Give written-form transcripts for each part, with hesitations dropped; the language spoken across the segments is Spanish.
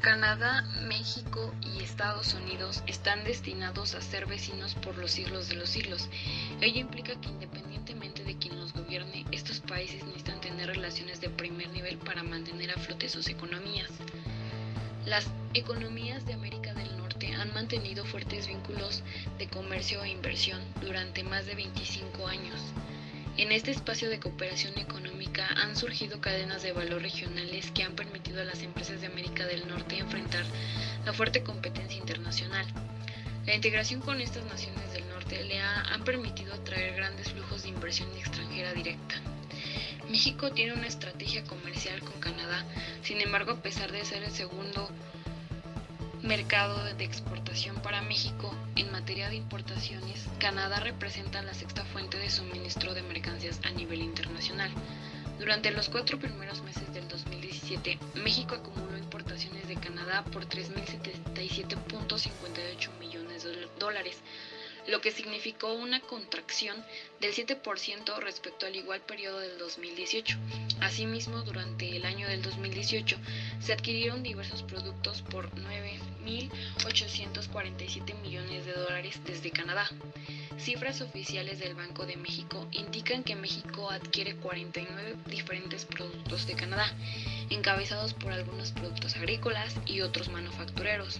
Canadá, México y Estados Unidos están destinados a ser vecinos por los siglos de los siglos. Ello implica que independientemente de quien los gobierne, estos países necesitan tener relaciones de primer nivel para mantener a flote sus economías. Las economías de América del Norte han mantenido fuertes vínculos de comercio e inversión durante más de 25 años. En este espacio de cooperación económica han surgido cadenas de valor regionales que han permitido a las empresas de América del Norte enfrentar la fuerte competencia internacional. La integración con estas naciones del norte le han permitido atraer grandes flujos de inversión extranjera directa. México tiene una estrategia comercial con Canadá, sin embargo, a pesar de ser el segundo mercado de exportación para México en materia de importaciones, Canadá representa la sexta fuente de suministro de mercancías a nivel internacional. Durante los 4 primeros meses del 2017, México acumuló importaciones de Canadá por $3,077.58 millones, lo que significó una contracción del 7% respecto al igual periodo del 2018. Asimismo, durante el año del 2018 se adquirieron diversos productos por $9,847 millones desde Canadá. Cifras oficiales del Banco de México indican que México adquiere 49 diferentes productos de Canadá, encabezados por algunos productos agrícolas y otros manufactureros.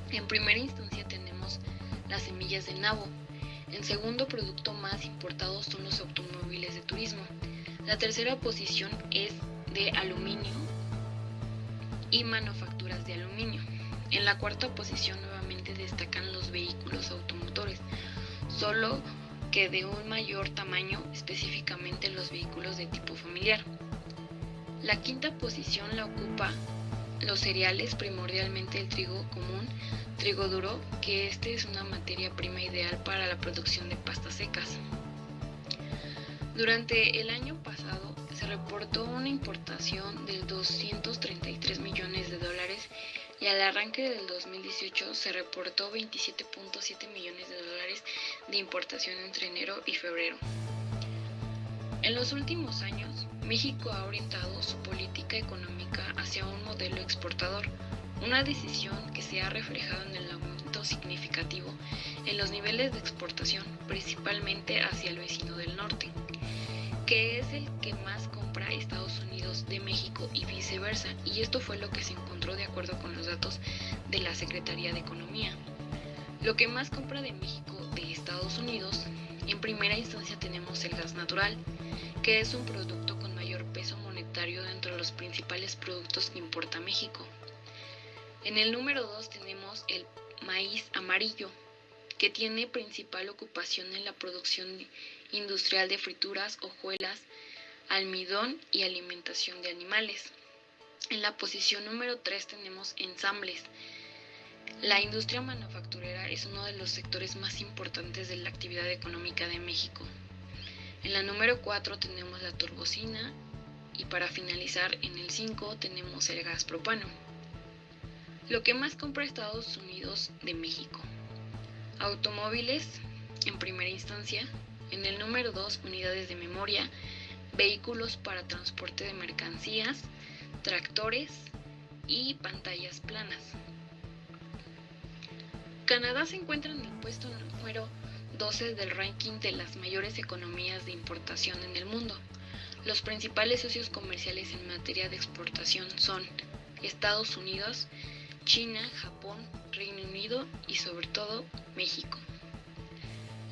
En primera instancia tenemos las semillas de nabo. El segundo producto más importado son los automóviles de turismo. La tercera posición es de aluminio y manufacturas de aluminio. En la cuarta posición nuevamente destacan los vehículos automotores, solo que de un mayor tamaño, específicamente los vehículos de tipo familiar. La quinta posición la ocupa los cereales, primordialmente el trigo común, trigo duro, que es una materia prima ideal para la producción de pastas secas. Durante el año pasado se reportó una importación de $233 millones y al arranque del 2018 se reportó $27.7 millones de importación entre enero y febrero. En los últimos años, México ha orientado su política económica hacia un modelo exportador, una decisión que se ha reflejado en el aumento significativo en los niveles de exportación, principalmente hacia el vecino del norte, que es el que más compra Estados Unidos de México y viceversa, y esto fue lo que se encontró de acuerdo con los datos de la Secretaría de Economía. Lo que más compra de México de Estados Unidos, en primera instancia tenemos el gas natural, que es un producto con mayor peso monetario dentro de los principales productos que importa México. En el número 2 tenemos el maíz amarillo, que tiene principal ocupación en la producción industrial de frituras, hojuelas, almidón y alimentación de animales. En la posición número 3 tenemos ensambles. La industria manufacturera es uno de los sectores más importantes de la actividad económica de México. En la número 4 tenemos la turbocina y para finalizar en el 5 tenemos el gas propano. Lo que más compra Estados Unidos de México: automóviles en primera instancia, en el número 2 unidades de memoria, vehículos para transporte de mercancías, tractores y pantallas planas. Canadá se encuentra en el puesto número 12 del ranking de las mayores economías de importación en el mundo. Los principales socios comerciales en materia de exportación son Estados Unidos, China, Japón, Reino Unido y sobre todo México.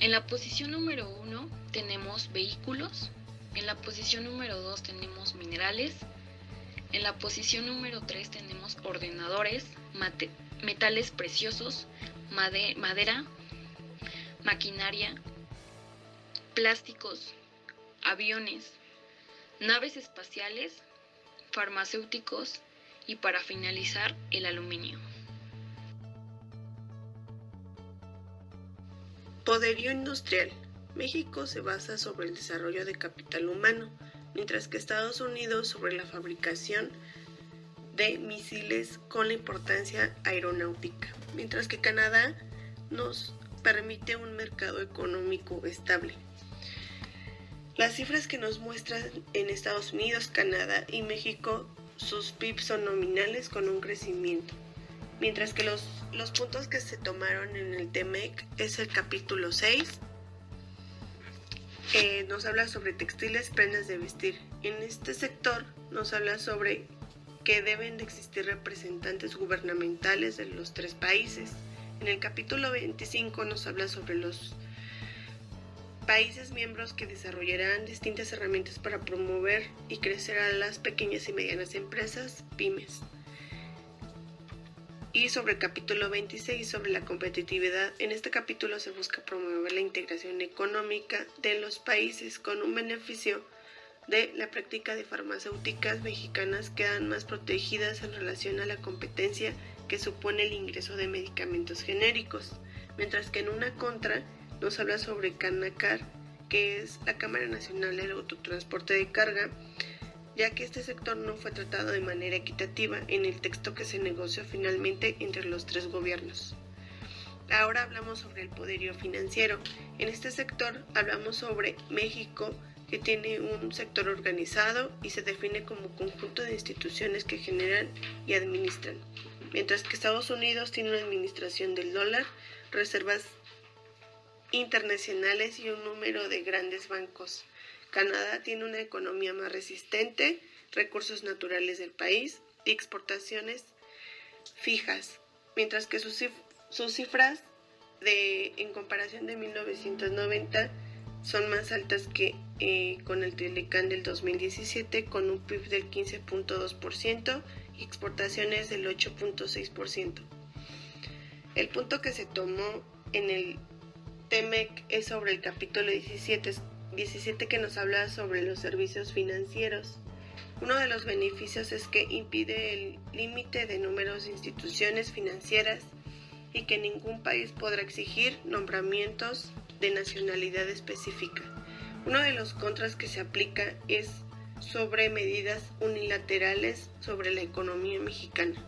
En la posición número 1 tenemos vehículos, en la posición número 2 tenemos minerales, en la posición número 3 tenemos ordenadores, metales preciosos, madera, maquinaria, plásticos, aviones, naves espaciales, farmacéuticos y para finalizar el aluminio. Poderío industrial. México se basa sobre el desarrollo de capital humano, mientras que Estados Unidos sobre la fabricación de misiles con la importancia aeronáutica, mientras que Canadá nos permite un mercado económico estable. Las cifras que nos muestran en Estados Unidos, Canadá y México sus PIB son nominales con un crecimiento. Mientras que los puntos que se tomaron en el TEMEC es el capítulo 6. Nos habla sobre textiles, prendas de vestir. En este sector nos habla sobre que deben de existir representantes gubernamentales de los 3 países. En el capítulo 25 nos habla sobre los países miembros que desarrollarán distintas herramientas para promover y crecer a las pequeñas y medianas empresas, pymes. Y sobre el capítulo 26, sobre la competitividad, en este capítulo se busca promover la integración económica de los países con un beneficio de la práctica de farmacéuticas mexicanas quedan más protegidas en relación a la competencia que supone el ingreso de medicamentos genéricos, mientras que en una contra nos habla sobre Canacar, que es la Cámara Nacional del Autotransporte de Carga, ya que este sector no fue tratado de manera equitativa en el texto que se negoció finalmente entre los 3 gobiernos. Ahora hablamos sobre el poderío financiero. En este sector hablamos sobre México, que tiene un sector organizado y se define como conjunto de instituciones que generan y administran, mientras que Estados Unidos tiene una administración del dólar, reservas internacionales y un número de grandes bancos. Canadá tiene una economía más resistente, recursos naturales del país y exportaciones fijas, mientras que sus cifras en comparación de 1990 son más altas que con el Telecán del 2017, con un PIB del 15.2% y exportaciones del 8.6%. El punto que se tomó en el TEMEC es sobre el capítulo 17 que nos habla sobre los servicios financieros. Uno de los beneficios es que impide el límite de números de instituciones financieras y que ningún país podrá exigir nombramientos de nacionalidad específica. Uno de los contras que se aplica es sobre medidas unilaterales sobre la economía mexicana.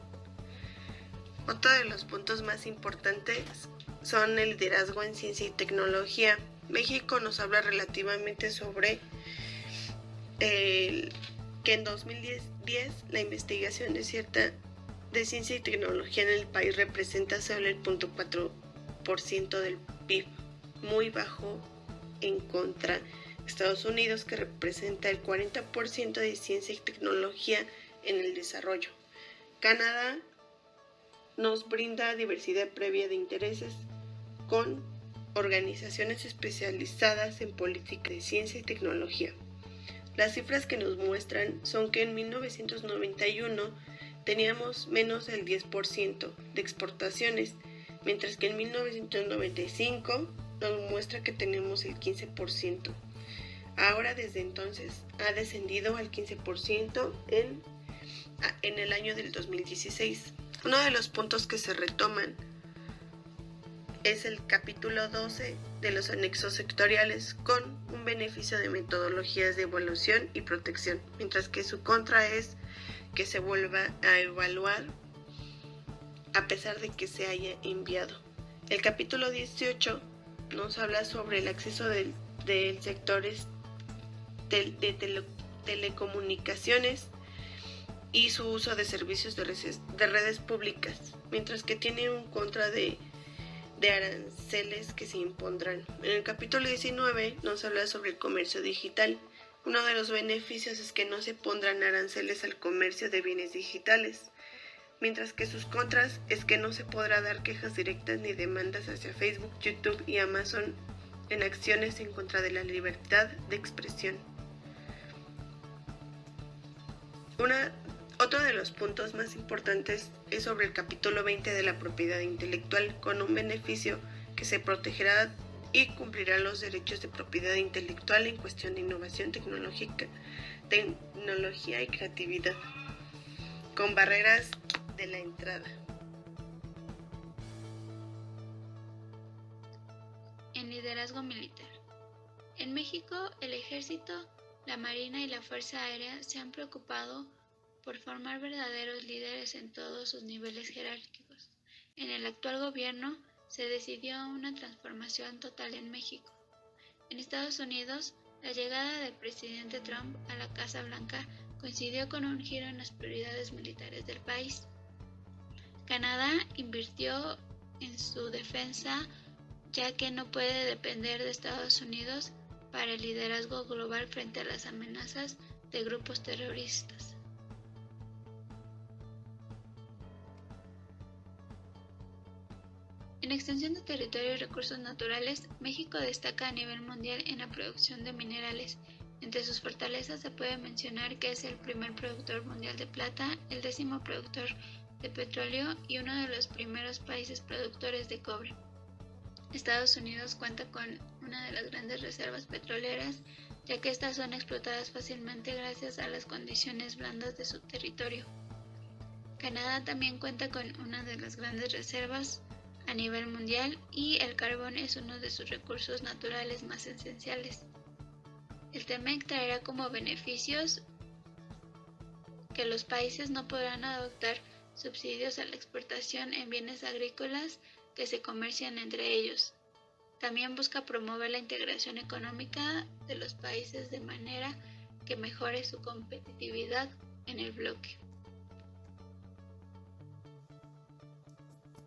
Otro de los puntos más importantes son el liderazgo en ciencia y tecnología. México nos habla relativamente sobre que en 2010 la investigación de ciencia y tecnología en el país representa solo el 0.4% del PIB, muy bajo en contra Estados Unidos, que representa el 40% de ciencia y tecnología en el desarrollo. Canadá nos brinda diversidad previa de intereses con organizaciones especializadas en política de ciencia y tecnología. Las cifras que nos muestran son que en 1991 teníamos menos del 10% de exportaciones, mientras que en 1995 nos muestra que tenemos el 15%. Ahora desde entonces ha descendido al 15% en el año del 2016. Uno de los puntos que se retoman es el capítulo 12 de los anexos sectoriales con un beneficio de metodologías de evaluación y protección, mientras que su contra es que se vuelva a evaluar a pesar de que se haya enviado. El capítulo 18 nos habla sobre el acceso del sectores de telecomunicaciones y su uso de servicios de redes públicas, mientras que tiene un contra de aranceles que se impondrán. En el capítulo 19 nos habla sobre el comercio digital. Uno de los beneficios es que no se pondrán aranceles al comercio de bienes digitales, mientras que sus contras es que no se podrá dar quejas directas ni demandas hacia Facebook, YouTube y Amazon en acciones en contra de la libertad de expresión. Otro de los puntos más importantes es sobre el capítulo 20 de la propiedad intelectual, con un beneficio que se protegerá y cumplirá los derechos de propiedad intelectual en cuestión de innovación tecnológica, tecnología y creatividad, con barreras de la entrada. En liderazgo militar. En México, el ejército, la marina y la fuerza aérea se han preocupado por formar verdaderos líderes en todos sus niveles jerárquicos. En el actual gobierno se decidió una transformación total en México. En Estados Unidos, la llegada del presidente Trump a la Casa Blanca coincidió con un giro en las prioridades militares del país. Canadá invirtió en su defensa, ya que no puede depender de Estados Unidos para el liderazgo global frente a las amenazas de grupos terroristas. En extensión de territorio y recursos naturales, México destaca a nivel mundial en la producción de minerales. Entre sus fortalezas se puede mencionar que es el primer productor mundial de plata, el 10º productor de petróleo y uno de los primeros países productores de cobre. Estados Unidos cuenta con una de las grandes reservas petroleras, ya que estas son explotadas fácilmente gracias a las condiciones blandas de su territorio. Canadá también cuenta con una de las grandes reservas a nivel mundial y el carbón es uno de sus recursos naturales más esenciales. El TEMEC traerá como beneficios que los países no podrán adoptar subsidios a la exportación en bienes agrícolas que se comercian entre ellos. También busca promover la integración económica de los países de manera que mejore su competitividad en el bloque.